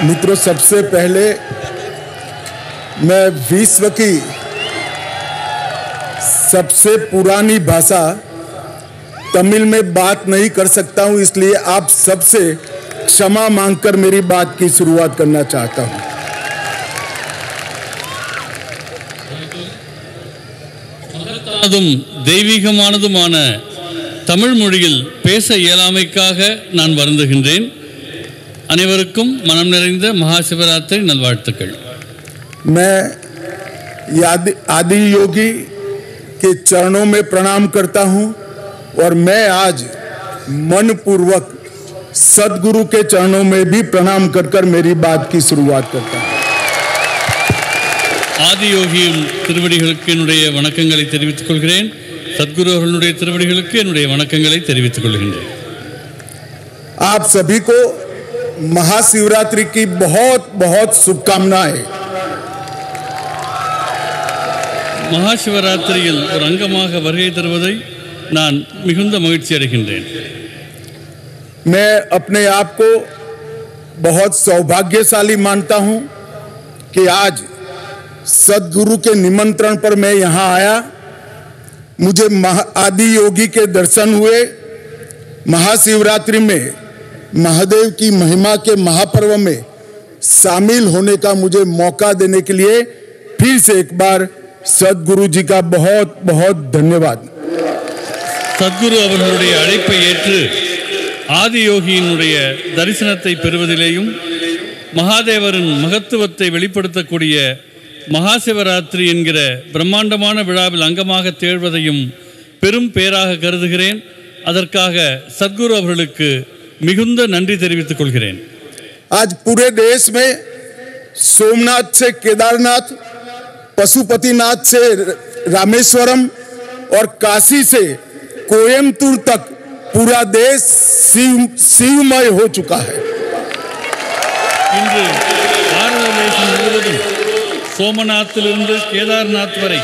मित्रों, सबसे पहले मैं विश्व की सबसे पुरानी भाषा तमिल में बात नहीं कर सकता हूं, इसलिए आप सबसे क्षमा मांगकर मेरी बात की शुरुआत करना चाहता हूं। தெய்வீகமானதுமான தமிழ் மொழியில் பேச இயலாமைக்காக நான் வருந்துகின்றேன். அனைவருக்கும் மனம் நிறைந்த மகா சிவராத்திரி நல்வாழ்த்துக்கள். मैं आदि योगी के चरणों में प्रणाम करता हूं और मैं आज मनपूर्वक सद्गुरु के चरणों में भी प्रणाम कर मेरी बात की शुरुआत करता हूं. ஆதியோகியின் திருவடிகளுக்கு என்னுடைய வணக்கங்களை தெரிவித்துக் கொள்கிறேன். சத்குரு அவர்களுடைய திருவடிகளுக்கு என்னுடைய வணக்கங்களை தெரிவித்துக் கொள்கின்றேன். आप सभी को महाशिवरात्रि की बहुत बहुत शुभकामनाएं. மகாசிவராத்திரியில் ஒரு அங்கமாக வருகை தருவதை நான் மிகுந்த மகிழ்ச்சி அடைகின்றேன். मैं अपने आप को बहुत सौभाग्यशाली मानता हूं कि आज सद्गुरु के निमंत्रण पर मैं यहां आया. मुझे आदि योगी के दर्शन हुए. महाशिवरात्रि में महादेव की महिमा के महापर्व में शामिल होने का मुझे मौका देने के लिए फिर से एक बार सद्गुरु जी का बहुत बहुत धन्यवाद. சத்குரு அவர்களுடைய அழைப்பை ஏற்று ஆதியோகியினுடைய தரிசனத்தை பெறுவதிலேயும் மகாதேவரின் மகத்துவத்தை வெளிப்படுத்தக்கூடிய மகாசிவராத்திரி என்கிற பிரம்மாண்டமான விழாவில் அங்கமாக திகழ்வதையும் பெரும் பேராக கருதுகிறேன். அதற்காக சத்குரு அவர்களுக்கு மிகுந்த நன்றி தெரிவித்துக் கொள்கிறேன். आज पूरे देश में सोमनाथ से केदारनाथ, पशुपतिनाथ से रामेश्वरम और काशी से कोयम्बतूर तक पूरा देश शिवमय हो चुका है. இன்று பாரத தேசம் முழுவதும் சோமநாத்திலிருந்து கேதார்நாத் வரை,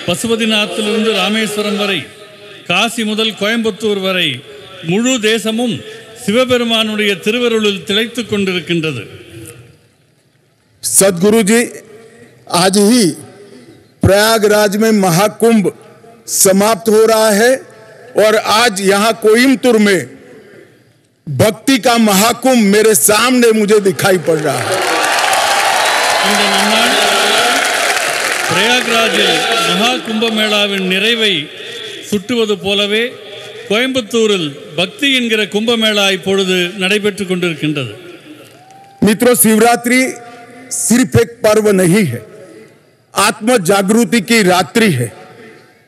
பசுபதிநாத்திலிருந்து ராமேஸ்வரம் வரை, காசி முதல் கோயம்புத்தூர் வரை முழு தேசமும் சிவபெருமானுடைய திருவருளில் திளைத்துக் கொண்டிருக்கின்றது. सदगुरु जी, आज ही प्रयागराज में महाकुंभ समाप्त हो रहा है और आज यहां कोयम्बतूर में भक्ति का महाकुंभ मेरे सामने मुझे दिखाई पड़ रहा है. இந்த நன்னாள் பிரயாக்ராஜில் மகா கும்பமேளாவின் நிறைவை சுட்டுவது போலவே கோயம்புத்தூரில் பக்தி என்கிற கும்பமேளா இப்பொழுது நடைபெற்றுக் கொண்டிருக்கின்றது. मित्रों, शिवरात्रि सिर्फ एक पर्व नहीं है, आत्म जागृति की रात्रि है.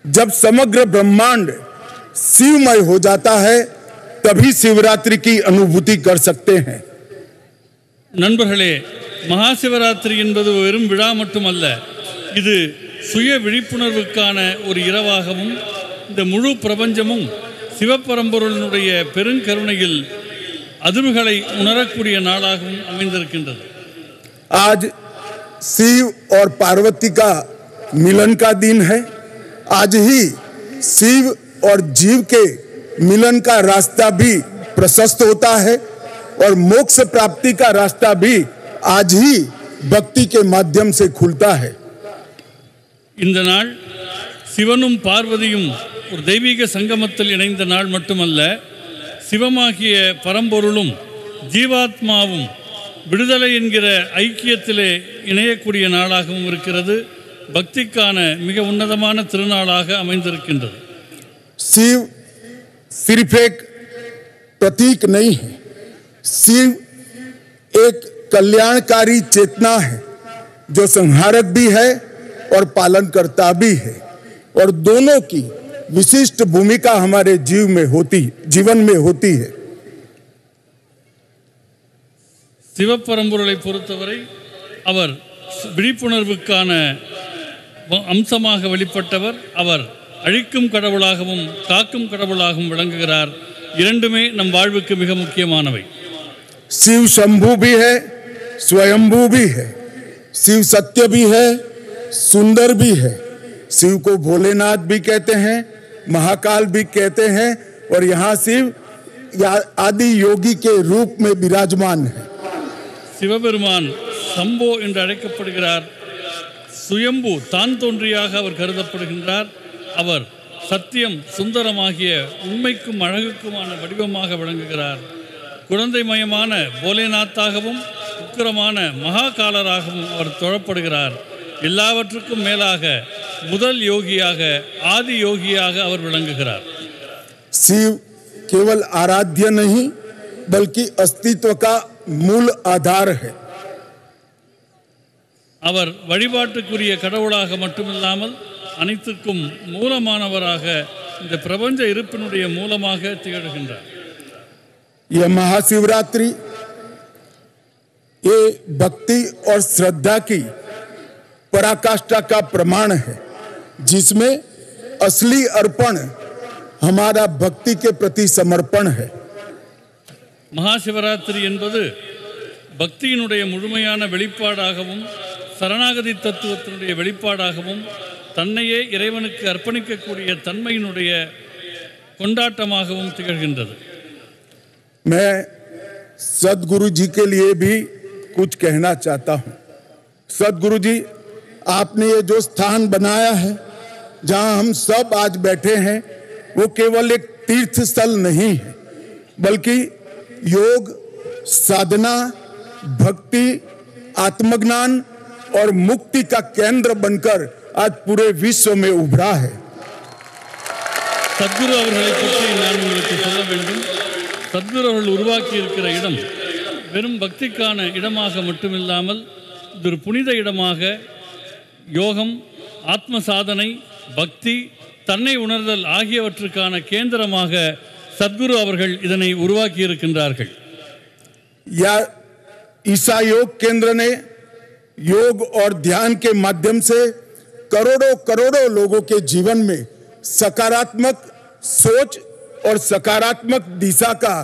जब समग्र ब्रह्मांड शिवमय हो जाता है तभी शिवरात्रि की अनुभूति कर सकते हैं. நண்பர்களே, மகாசிவராத்திரி என்பது வெறும் விழா மட்டுமல்ல, இது சுய விழிப்புணர்வுக்கான ஒரு இரவாகவும் இந்த முழு பிரபஞ்சமும் சிவபரம்பொருளினுடைய பெருங்கருணையில் அதிர்வுகளை உணரக்கூடிய நாளாகவும் அமைந்திருக்கின்றது. आज शिव और पार्वती का मिलन का दिन है. आज ही शिव और जीव के मिलन का रास्ता भी प्रशस्त होता है और मोक्ष प्राप्ति का रास्ता भी आज ही भक्ति के माध्यम से खुलता है. இந்த நாள் சிவனும் பார்வதியும் ஒரு தெய்வீக சங்கமத்தில் இணைந்த நாள் மட்டுமல்ல, சிவமாகிய பரம்பொருளும் ஜீவாத்மாவும் விடுதலை என்கிற ஐக்கியத்திலே இணையக்கூடிய நாளாகவும் இருக்கிறது. பக்திக்கான மிக உன்னதமான திருநாளாக அமைந்திருக்கின்றது. शिव सिर्फ एक प्रतीक नहीं है, शिव एक कल्याणकारी चेतना है जो संहारक भी है और पालनकर्ता भी है, और दोनों की विशिष्ट भूमिका हमारे जीवन में होती है. சிவபரம்பொருளை பொறுத்தவரை அவர் விழிப்புணர்வுக்கான அம்சமாக வெளிப்பட்டவர். அவர் அழிக்கும் கடவுளாகவும் காக்கும் கடவுளாகவும் விளங்குகிறார். இரண்டுமே நம் வாழ்வுக்கு மிக முக்கியமானவை. शिव शंभू भी है, स्वयंभू भी है. शिव सत्य भी है, सुंदर भी है. शिव को भोलेनाथ भी कहते हैं, महाकाल भी कहते हैं, और यहाँ शिव आदि योगी के रूप में विराजमान है. சிவபெருமான் சம்போ என்று அழைக்கப்படுகிறார். சுயம்பு தான் தோன்றியாக அவர் கருதப்படுகின்றார். அவர் சத்தியம் சுந்தரமாகிய உண்மைக்கும் அழகுக்குமான வடிவமாக விளங்குகிறார். குழந்தைமயமான போலேநாத்தாகவும் உக்கிரமான மகாகாலராகவும் அவர் தொழப்படுகிறார். எல்லாவற்றுக்கும் மேலாக முதல் யோகியாக ஆதி யோகியாக அவர் விளங்குகிறார். शिव केवल आराध्य नहीं बल्कि अस्तित्व का मूल आधार है. அவர் வழிபாட்டுக்குரிய கடவுளாக மட்டுமில்லாமல் அனைத்துக்கும் மூலமானவராக இந்த பிரபஞ்ச இருப்பினுடைய மூலமாக திகழ்கின்றார். यह महाशिवरात्रि ये भक्ति और श्रद्धा की पराकाष्ठा का प्रमाण है, जिसमें असली अर्पण हमारा भक्ति के प्रति समर्पण है. மகாசிவராத்திரி என்பது பக்தியினுடைய முழுமையான வெளிப்பாடாகவும் சரணாகதி தத்துவத்தினுடைய வெளிப்பாடாகவும் தன்னையே இறைவனுக்கு அர்ப்பணிக்கக்கூடிய தன்மையினுடைய கொண்டாட்டமாகவும் திகழ்கின்றது. मैं सदगुरु जी के लिए भी कुछ कहना चाहता हूँ. सदगुरु जी, आपने ये जो स्थान बनाया है जहाँ हम सब आज बैठे हैं, वो केवल एक तीर्थ स्थल नहीं है, बल्कि योग, साधना, भक्ति, आत्मज्ञान और मुक्ति का केंद्र बनकर आज पूरे विश्व में उभरा है. சத்குரு அவர்களை பற்றி நான் உங்களுக்கு சொல்ல வேண்டும். சத்குரு அவர்கள் உருவாக்கி இருக்கிற இடம் வெறும் பக்திக்கான இடமாக மட்டுமில்லாமல் இது ஒரு புனித இடமாக யோகம், ஆத்ம சாதனை, பக்தி, தன்னை உணர்தல் ஆகியவற்றுக்கான கேந்திரமாக சத்குரு அவர்கள் இதனை உருவாக்கி இருக்கின்றார்கள். ईसा योग केंद्र ने योग और ध्यान के माध्यम से करोड़ों करोड़ों लोगों के जीवन में सकारात्मक सोच और सकारात्मक दिशा का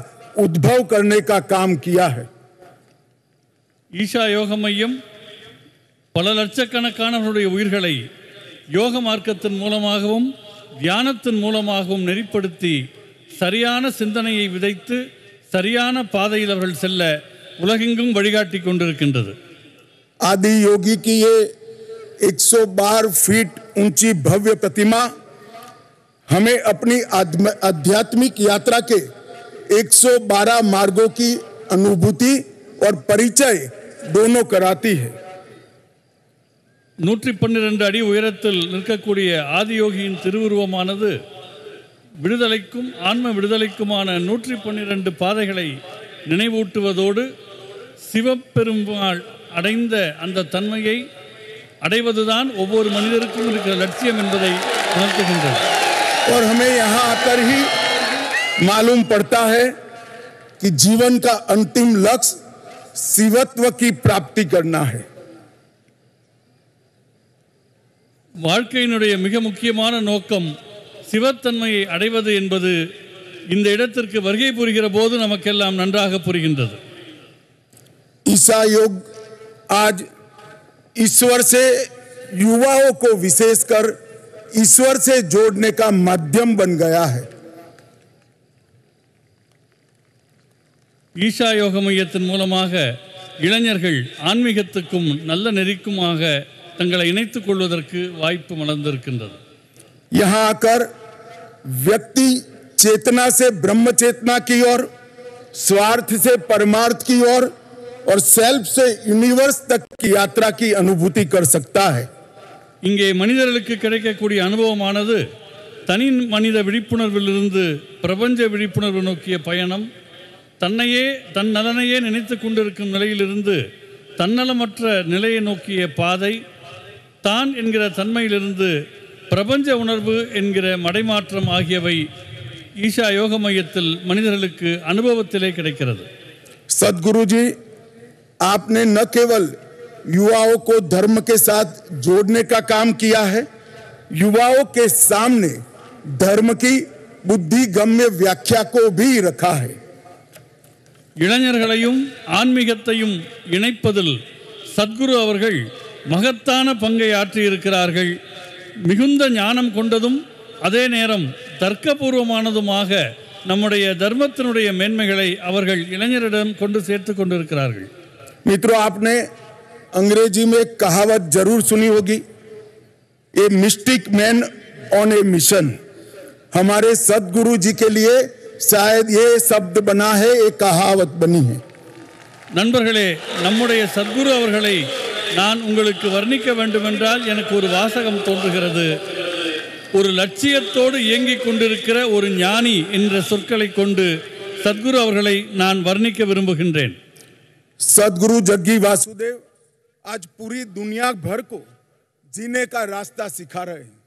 उद्भव करने का काम किया है. ஈஷா யோக மையம் பல லட்சக்கணக்கானவர்களுடைய உயிர்களை யோக மார்க்கத்தின் மூலமாகவும் தியானத்தின் மூலமாகவும் நெறிப்படுத்தி சரியான சிந்தனையை விதைத்து சரியான பாதையில் அவர்கள் செல்ல உலகெங்கும் வழிகாட்டி கொண்டிருக்கின்றது. आदि योगी की ये 112 फीट ऊंची भव्य प्रतिमा हमें अपनी आध्यात्मिक यात्रा के 112 मार्गों की अनुभूति और परिचय दोनों कराती है. 112 அடி உயரத்தில் நிற்கக்கூடிய ஆதியோகியின் திருவுருவமானது விடுதலைக்கும் ஆன்ம விடுதலைக்குமான 112 பாதைகளை நினைவூட்டுவதோடு சிவபெருமாள் அடைந்த அந்த தன்மையை அடைவதுதான் ஒவ்வொரு மனிதருக்கும் இருக்கிற லட்சியம் என்பதை உணர்த்துகின்றது. और हमें यहाँ आकर ही मालूम पड़ता है कि जीवन का अंतिम लक्ष्य शिवत्व की प्राप्ति करना है. வாழ்க்கையினுடைய மிக முக்கியமான நோக்கம் சிவத்தன்மையை அடைவது என்பது இந்த இடத்திற்கு வருகை புரிகிற போது நமக்கெல்லாம் நன்றாக புரிகின்றது. ईसा योग आज ईश्वर से युवाओं को विशेषकर ईश्वर से जोड़ने का माध्यम बन गया है. ஈஷா யோக மையத்தின் மூலமாக இளைஞர்கள் ஆன்மீகத்துக்கும் நல்ல நெறிக்குமாக தங்களை இணைத்துக் கொள்வதற்கு வாய்ப்பு மலர்ந்திருக்கின்றது. यहाँ आकर व्यक्ति चेतना से ब्रह्म चेतना की ओर, स्वार्थ से परमार्थ की ओर और सेल्फ से यूनिवर्स तक की यात्रा की अनुभूति कर सकता है. இங்கே மனிதர்களுக்கு கிடைக்கக்கூடிய அனுபவமானது தனி மனித விழிப்புணர்விலிருந்து பிரபஞ்ச விழிப்புணர்வு நோக்கிய பயணம், தன்னையே தன் நலனையே நினைத்து கொண்டிருக்கும் நிலையிலிருந்து தன்னலமற்ற நிலையை நோக்கிய பாதை, தான் என்கிற தன்மையிலிருந்து பிரபஞ்ச உணர்வு என்கிற மடைமாற்றம் ஆகியவை ஈஷா யோக மையத்தில் மனிதர்களுக்கு அனுபவத்திலே கிடைக்கிறது. सदगुरु जी, आपने न केवल युवाओं को धर्म के साथ जोड़ने का काम किया है, युवाओं के सामने धर्म की बुद्धिगम्य व्याख्या को भी रखा है. இளைஞர்களையும் ஆன்மீகத்தையும் இணைப்பதில் சத்குரு அவர்கள் மகத்தான பங்கை ஆற்றியிருக்கிறார்கள். மிகுந்த ஞானம் கொண்டதும் அதே நேரம் தர்க்கபூர்வமானதுமாக நம்முடைய தர்மத்தினுடைய மேன்மைகளை அவர்கள் இளைஞரிடம் கொண்டு சேர்த்து கொண்டிருக்கிறார்கள். मित्रों, आपने अंग्रेजी में एक कहावत जरूर सुनी होगी, a mystic man on A mission. हमारे सदगुरु जी के लिए शायद ये शब्द बना है, एक कहावत बनी है। நண்பர்களே, நம்முடைய சத்குரு அவர்களை நான் உங்களுக்கு வர்ணிக்க வேண்டுமென்றால் எனக்கு ஒரு வாசகம் தோன்றுகிறது. ஒரு லட்சியத்தோடு இயங்கிக் கொண்டிருக்கிற ஒரு ஞானி என்ற சொற்களை கொண்டு சத்குரு அவர்களை நான் வர்ணிக்க விரும்புகின்றேன். सदगुरु जग्गी वासुदेव आज पूरी दुनिया भर को जीने का रास्ता सिखा रहे हैं.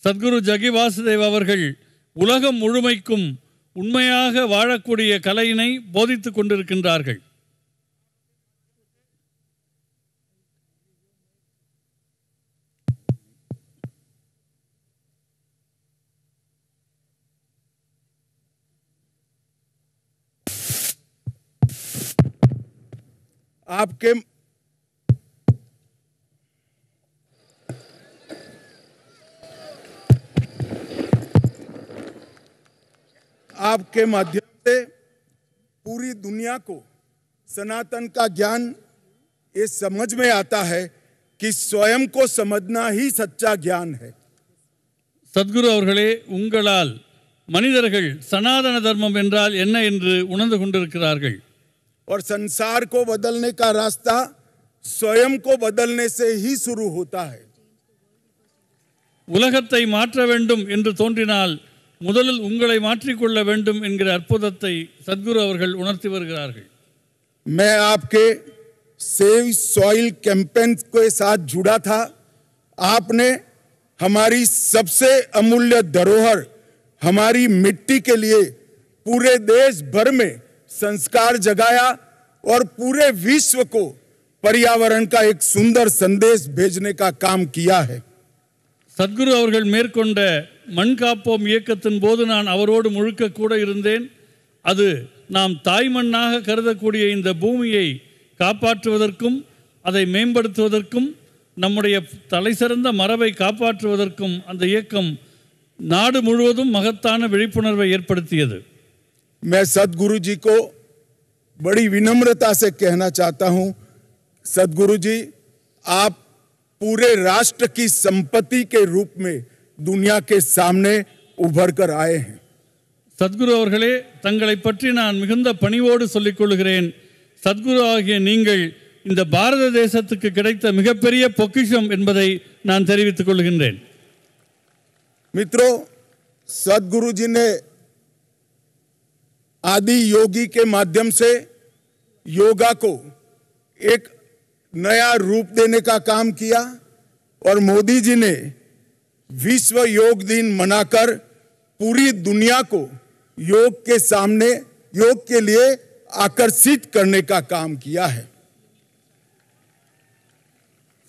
சத்குரு ஜக்கி வாசுதேவ் அவர்கள் உலகம் முழுமைக்கும் உண்மையாக வாழக்கூடிய கலையினை போதித்துக் கொண்டிருக்கின்றார்கள். आपके माध्यम से पूरी दुनिया को सनातन का ज्ञान ये समझ में आता है कि स्वयं को समझना ही सच्चा ज्ञान है. சத்குரு அவர்களே, உங்களால் மனிதர்கள் சனாதன தர்மம் என்றால் என்ன என்று உணர்ந்து கொண்டிருக்கிறார்கள். और संसार को बदलने का रास्ता स्वयं को बदलने से ही शुरू होता है. உலகத்தை மாற்ற வேண்டும் என்று தோன்றினால் முதலில் உங்களை மாற்றிக்கொள்ள வேண்டும் என்கிற அற்புதத்தை சத்குரு அவர்கள் உணர்த்தி வருகிறார்கள். मैं आपके सेव सॉइल कैंपेन के साथ जुड़ा था. आपने हमारी सबसे अमूल्य धरोहर हमारी मिट्टी के लिए पूरे देश भर में संस्कार जगाया और पूरे विश्व को पर्यावरण का एक सुंदर संदेश भेजने का काम किया है. சத்குரு அவர்கள் மேற்கொண்ட மண் காப்போம் இயக்கத்தின் போது நான் அவரோடு முழுக்க கூட இருந்தேன். அது நாம் தாய் மண்ணாக கருதக்கூடிய இந்த பூமியை காப்பாற்றுவதற்கும் அதை மேம்படுத்துவதற்கும் நம்முடைய தலைசிறந்த மரபை காப்பாற்றுவதற்கும் அந்த இயக்கம் நாடு முழுவதும் மகத்தான விழிப்புணர்வை ஏற்படுத்தியது. मैं सदगुरु जी को बड़ी विनम्रता से कहना चाहता हूं, सदगुरु जी, आप पूरे राष्ट्र की संपत्ति के रूप में दुनिया के सामने उभर कर आए हैं. சத்குரு அவர்களே, தங்களை பற்றி நான் மிகுந்த பணிவோடு சொல்லிக் கொள்கிறேன். சத்குரு ஆகிய நீங்கள் இந்த பாரத தேசத்துக்கு கிடைத்த மிகப்பெரிய பொக்கிஷம் என்பதை நான் தெரிவித்துக் கொள்கின்றேன். मित्रों, सदगुरु जी ने आदि योगी के माध्यम से योगा को एक नया रूप देने का काम किया और मोदी जी ने विश्व योग दिन मनाकर पूरी दुनिया को योग के सामने योग के लिए आकर्षित करने का काम किया है.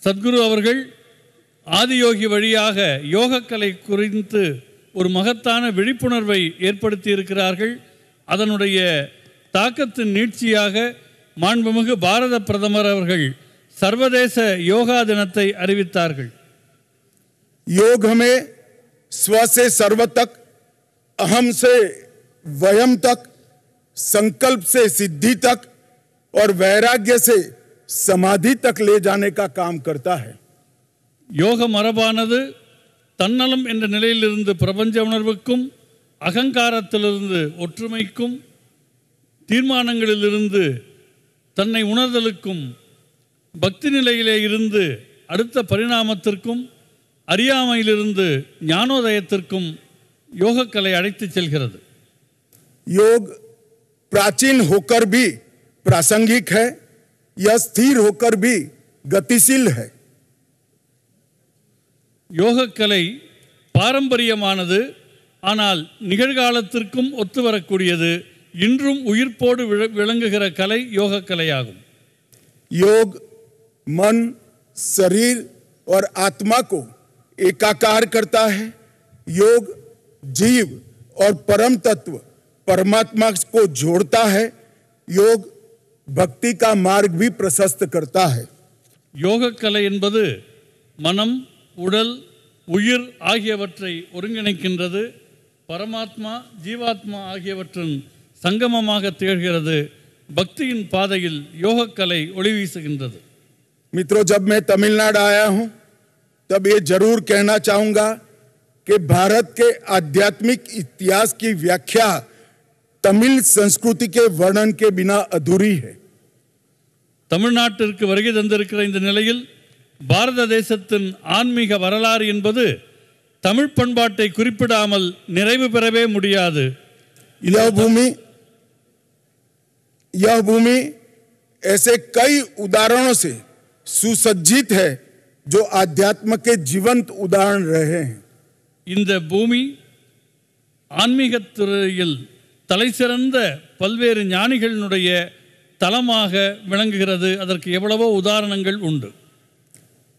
சத்குரு அவர்கள் ஆதியோகி வழியாக யோகக்கலை குறித்து ஒரு மகத்தான விழிப்புணர்வை ஏற்படுத்தி இருக்கிறார்கள். அதனுடைய தாக்கத்தின் நீட்சியாக மாண்புமிகு பாரத பிரதமர் அவர்கள் சர்வதேச யோகா தினத்தை அறிவித்தார்கள். योग हमें स्व से सर्व तक, अहम से वयम तक, संकल्प से सिद्धि तक और वैराग्य से समाधि तक ले जाने का काम करता है. யோக மரபானது தன்னலம் என்ற நிலையிலிருந்து பிரபஞ்ச உணர்வுக்கும், அகங்காரத்திலிருந்து ஒற்றுமைக்கும், தீர்மானங்களிலிருந்து தன்னை உணர்தலுக்கும், பக்தி நிலையிலே இருந்து அடுத்த பரிணாமத்திற்கும், அறியாமையிலிருந்து ஞானோதயத்திற்கும் யோகக்கலை அழைத்துச் செல்கிறது. योग प्राचीन होकर भी प्रासंगिक है, यह स्थिर होकर भी गतिशील है. யோகக்கலை பாரம்பரியமானது, ஆனால் நிகழ்காலத்திற்கும் ஒத்து வரக்கூடியது. இன்றும் உயிர்ப்போடு விளங்குகிற கலை யோகக்கலையாகும். योग मन, शरीर और आत्मा को एकाकार करता है. योग जीव और परम तत्व परमात्मा को जोड़ता है. योग भक्ति का मार्ग भी प्रशस्त करता है. யோகக்கலை என்பது மனம், உடல், உயிர் ஆகியவற்றை ஒருங்கிணைக்கின்றது. பரமாத்மா, ஜீவாத்மா ஆகியவற்றின் சங்கமமாக திகழ்கிறது. பக்தியின் பாதையில் யோகக்கலை ஒளி வீசுகின்றது. मित्रों, जब मैं तमिलनाडु आया हूं तब ये जरूर कहना चाहूंगा कि भारत के आध्यात्मिक इतिहास की व्याख्या तमिल संस्कृति के वर्णन के बिना अधूरी है. தமிழ்நாட்டிற்கு வருகை தந்திருக்கிற இந்த நிலையில் பாரத தேசத்தின் ஆன்மீக வரலாறு என்பது தமிழ் பண்பாட்டை குறிப்பிடாமல் நிறைவு பெறவே முடியாது. यह भूमि ऐसे कई उदाहरणों से सुसज्जित है जो आध्यात्म के जीवंत उदाहरण रहे हैं. இந்த பூமி ஆன்மீகத் துறையில் தலைசிறந்த பல்வேறு ஞானிகளினுடைய தலமாக விளங்குகிறது. அதற்கு எவ்வளவோ உதாரணங்கள் உண்டு.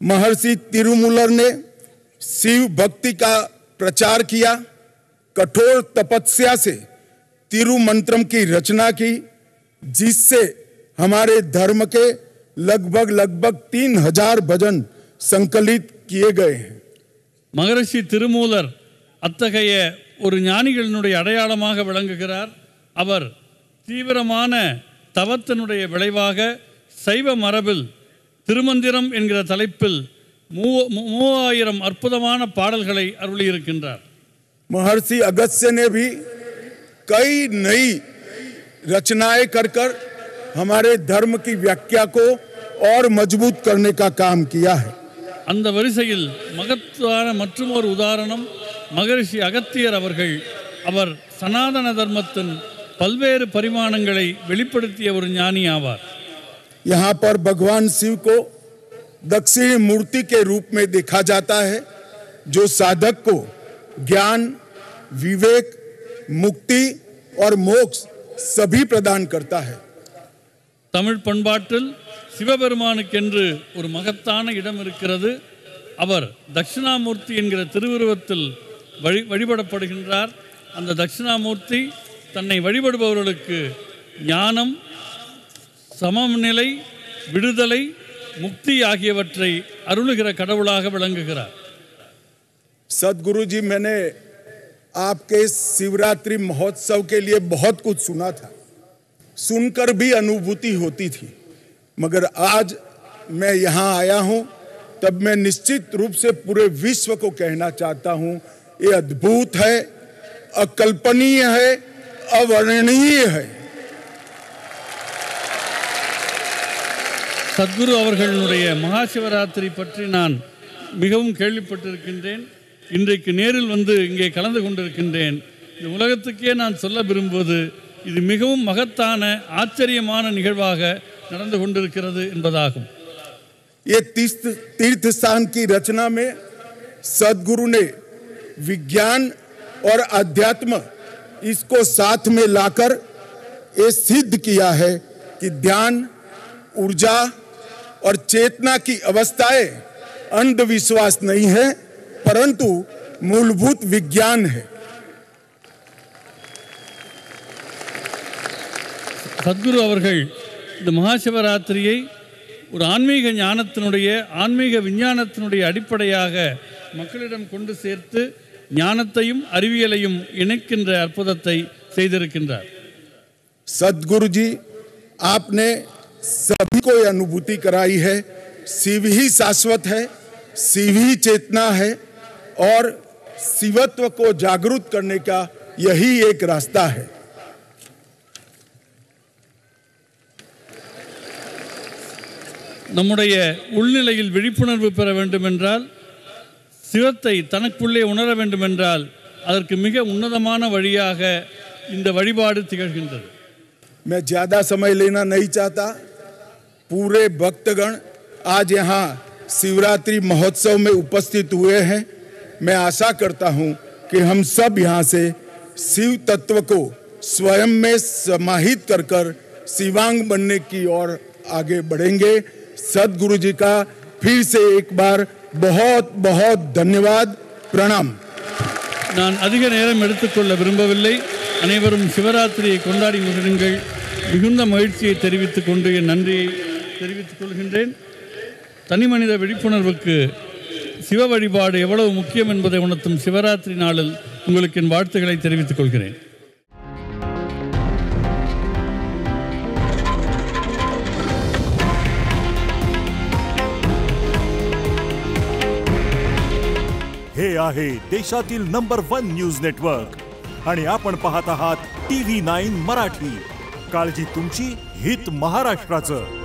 महर्षि तिरुमूलर ने शिव भक्ति का प्रचार किया, कठोर तपस्या से तिरुमंत्रम की रचना की, जिससे हमारे धर्म के लगभग 3000 भजन संकलित किए गए हैं. மகரிஷி திருமூலர் அத்தகைய ஒரு ஞானிகளினுடைய அடையாளமாக விளங்குகிறார். அவர் தீவிரமான தவத்தினுடைய விளைவாக சைவ மரபில் திருமந்திரம் என்கிற தலைப்பில் 3000 அற்புதமான பாடல்களை அருளியிருக்கின்றார். महर्षि अगस्त्य ने भी कई नई रचनाएं कर हमारे धर्म की व्याख्या को और मजबूत करने का काम किया है. அந்த வரிசையில் மகத்தான மற்றொரு உதாரணம் மகரிஷி அகத்தியர் அவர்கள். அவர் சனாதன தர்மத்தின் பல்வேறு பரிமாணங்களை வெளிப்படுத்திய ஒரு ஞானி ஆவார். यहाँ पर भगवान शिव को दक्षिणी मूर्ति के रूप में देखा जाता है, जो साधक को ज्ञान, विवेक, मुक्ति और मोक्ष सभी प्रदान करता है. தமிழ் பண்பாட்டில் சிவபெருமானுக்கென்று ஒரு மகத்தான இடம் இருக்கிறது. அவர் தட்சிணாமூர்த்தி என்கிற திருவுருவத்தில் வழிபடப்படுகின்றார். அந்த தட்சிணாமூர்த்தி தன்னை வழிபடுபவர்களுக்கு ஞானம், சமநிலை, விடுதலை, முக்தி ஆகியவற்றை அருளுகிற கடவுளாக விளங்குகிறார். सदगुरु जी, मैंने आपके शिवरात्रि महोत्सव के लिए बहुत कुछ सुना था, सुनकर भी अनुभूति होती थी, मगर आज मैं यहाँ आया हूँ तब मैं निश्चित रूप से पूरे विश्व को कहना चाहता हूँ, ये अद्भुत है, अकल्पनीय है, अवर्णनीय है. சத்குரு அவர்களுடைய மகா சிவராத்திரி பற்றி நான் மிகவும் கேள்விப்பட்டிருக்கின்றேன். இன்றைக்கு நேரில் வந்து இங்கே கலந்து கொண்டிருக்கின்றேன். இந்த உலகத்துக்கே நான் சொல்ல விரும்புவது இது மிகவும் மகத்தான ஆச்சரியமான நிகழ்வாக நடந்து கொண்டிருக்கிறது என்பதாகும். ये तीर्थ स्थान की रचना में सदगुरु ने विज्ञान और अध्यात्म इसको साथ में लाकर ये सिद्ध किया है कि ध्यान, ऊर्जा और चेतना की अवस्थाएं अंधविश्वास नहीं है, परंतु मूलभूत विज्ञान है. சத்குரு அவர்கள் இந்த மகா சிவராத்திரியை ஒரு ஆன்மீக ஞானத்தினுடைய, ஆன்மீக விஞ்ஞானத்தினுடைய அடிப்படையாக மக்களிடம் கொண்டு சேர்த்து ஞானத்தையும் அறிவியலையும் இணைக்கின்ற அற்புதத்தை செய்திருக்கின்றார். सदगुरु जी, आपने सभी को यह अनुभूति कराई है, शिव ही शाश्वत है, शिव ही चेतना है और शिवत्व को जागृत करने का यही एक रास्ता है. நம்முடைய உள்நிலையில் விழிப்புணர்வு பெற வேண்டுமென்றால், சிவத்தை தனக்குள்ளே உணர வேண்டுமென்றால் அதற்கு மிக உன்னதமான வழியாக இந்த வழிபாடு திகழ்கின்றது. मैं ज्यादा समय लेना नहीं चाहता. पूरे भक्तगण आज यहाँ शिवरात्रि महोत्सव में उपस्थित हुए हैं. मैं आशा करता हूँ कि हम सब यहाँ से शिव तत्व को स्वयं में समाहित कर शिवांग बनने की ओर आगे बढ़ेंगे. सदगुरु जी का फिर से एक बार बहुत बहुत धन्यवाद, प्रणाम. நான் அதிக நேரம் எடுத்துக்கொள்ள விரும்பவில்லை. அனைவரும் சிவராத்திரியை கொண்டாடி மகிழுங்கள். மிகுந்த மகிழ்ச்சியை தெரிவித்துக் கொண்டு என் நன்றியை தெரிவித்துக் கொள்கின்றேன். தனிமனித விழிப்புணர்வுக்கு சிவ வழிபாடு எவ்வளவு முக்கியம் என்பதை உணர்த்தும் சிவராத்திரி நாளில் உங்களுக்கு என் வாழ்த்துக்களை தெரிவித்துக் கொள்கிறேன். आहे देशातील नंबर 1 न्यूज नेटवर्क आणि आपण पाहत आहात TV9 मराठी. काळजी तुमची, हित महाराष्ट्राचं.